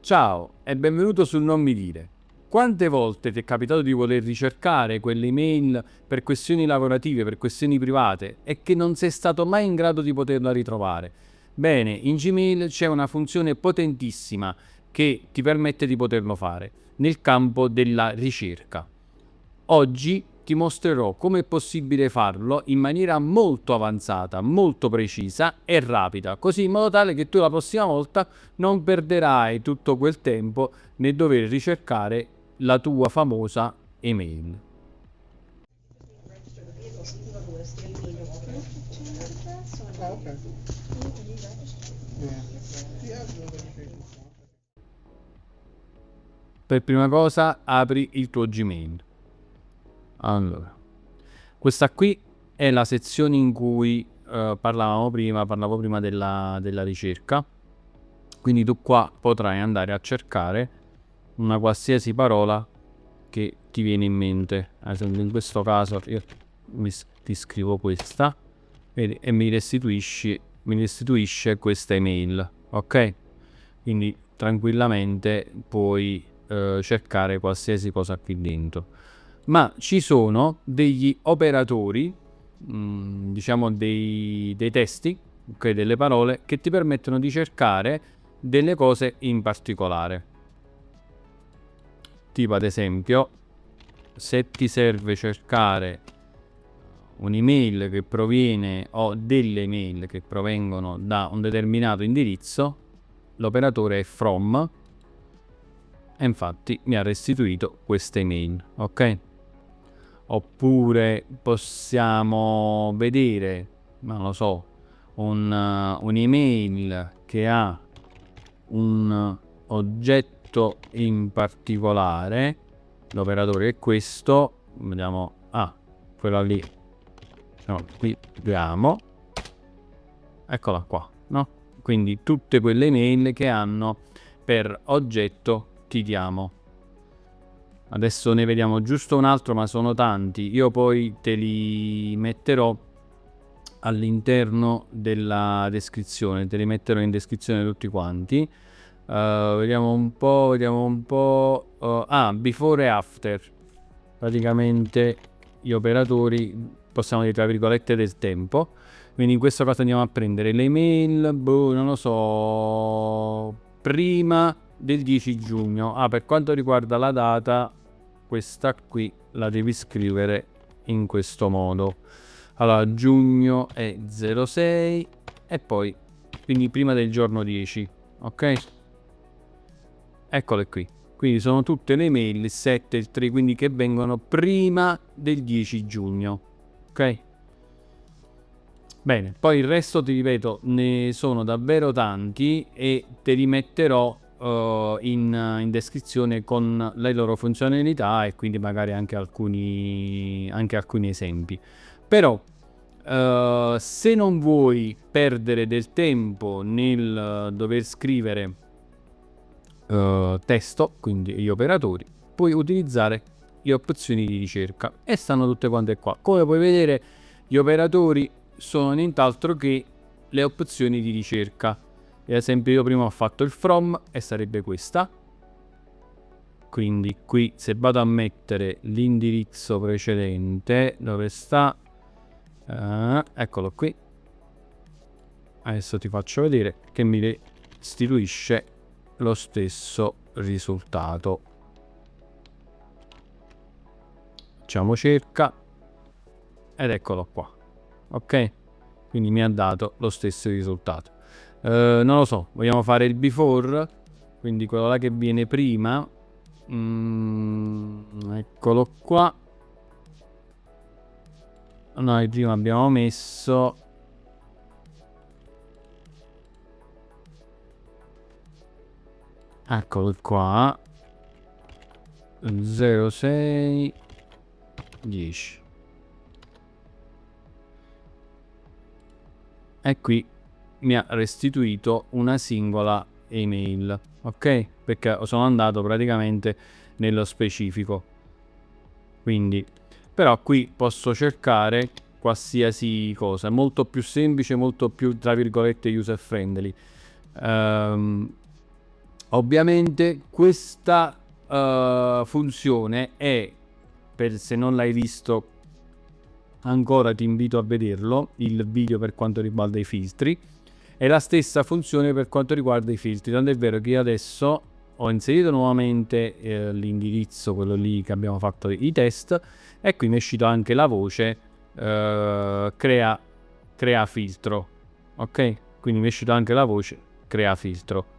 Ciao e benvenuto sul Non mi dire. Quante volte ti è capitato di voler ricercare quelle email per questioni lavorative, per questioni private e che non sei stato mai in grado di poterla ritrovare? Bene, in Gmail c'è una funzione potentissima che ti permette di poterlo fare nel campo della ricerca. Oggi ti mostrerò come è possibile farlo in maniera molto avanzata, molto precisa e rapida, così in modo tale che tu la prossima volta non perderai tutto quel tempo nel dover ricercare la tua famosa email. Oh, okay. Yeah. He has no registration form. Per prima cosa apri il tuo Gmail. Allora, questa qui è la sezione in cui parlavo prima della ricerca. Quindi tu qua potrai andare a cercare una qualsiasi parola che ti viene in mente. Ad esempio in questo caso io ti scrivo questa, vedi, e mi restituisce questa email, ok? Quindi tranquillamente puoi cercare qualsiasi cosa qui dentro. Ma ci sono degli operatori, diciamo dei testi, ok, delle parole che ti permettono di cercare delle cose in particolare. Tipo ad esempio, se ti serve cercare un'email che proviene o delle email che provengono da un determinato indirizzo, l'operatore è from e infatti mi ha restituito questa email, ok? Oppure possiamo vedere, non lo so, un'email che ha un oggetto in particolare, l'operatore è questo, vediamo, quella lì, no, qui vediamo, eccola qua, no? Quindi tutte quelle email che hanno per oggetto ti diamo. Adesso ne vediamo giusto un altro, ma sono tanti. Io poi te li metterò all'interno della descrizione, te li metterò in descrizione tutti quanti. Vediamo un po'. Before e after. Praticamente gli operatori, possiamo dire tra virgolette, del tempo. Quindi in questo caso andiamo a prendere le mail, non lo so, prima del 10 giugno. Per quanto riguarda la data, questa qui la devi scrivere in questo modo. Allora, giugno è 06 e poi, quindi prima del giorno 10, ok? Eccole qui. Quindi sono tutte le mail, il 7, il 3, quindi che vengono prima del 10 giugno, ok? Bene, poi il resto ti ripeto, ne sono davvero tanti e te li metterò in descrizione con le loro funzionalità e quindi magari anche alcuni esempi. Però se non vuoi perdere del tempo nel dover scrivere testo, quindi gli operatori, puoi utilizzare le opzioni di ricerca e stanno tutte quante qua. Come puoi vedere, gli operatori sono nient'altro che le opzioni di ricerca. Ad esempio io prima ho fatto il from e sarebbe questa. Quindi qui se vado a mettere l'indirizzo precedente, dove sta? Eccolo qui. Adesso ti faccio vedere che mi restituisce lo stesso risultato. Facciamo cerca ed eccolo qua, ok? Quindi mi ha dato lo stesso risultato. Non lo so, vogliamo fare il before, quindi quello là che viene prima. Eccolo qua. Noi prima abbiamo messo eccolo qua 06 10 e qui mi ha restituito una singola email, ok? Perché sono andato praticamente nello specifico. Quindi però qui posso cercare qualsiasi cosa, molto più semplice, molto più tra virgolette user friendly. Ovviamente questa funzione è, per se non l'hai visto ancora ti invito a vederlo, il video per quanto riguarda i filtri, è la stessa funzione per quanto riguarda i filtri, tanto è vero che io adesso ho inserito nuovamente l'indirizzo, quello lì che abbiamo fatto i test, e qui mi è uscito anche la voce crea filtro, ok? Quindi mi è uscita anche la voce crea filtro.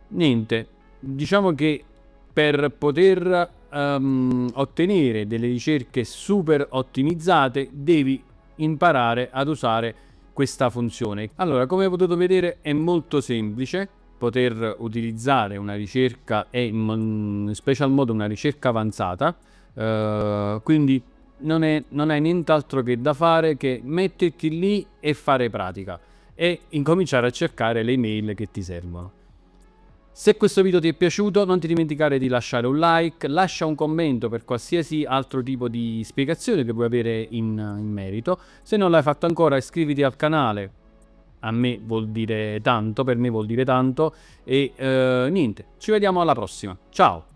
Niente, diciamo che per poter ottenere delle ricerche super ottimizzate devi imparare ad usare questa funzione. Allora, come potete vedere è molto semplice poter utilizzare una ricerca e in special modo una ricerca avanzata, quindi non hai nient'altro che da fare che metterti lì e fare pratica e incominciare a cercare le email che ti servono. Se questo video ti è piaciuto non ti dimenticare di lasciare un like, lascia un commento per qualsiasi altro tipo di spiegazione che vuoi avere in merito. Se non l'hai fatto ancora iscriviti al canale, a me vuol dire tanto, per me vuol dire tanto e niente, ci vediamo alla prossima, ciao!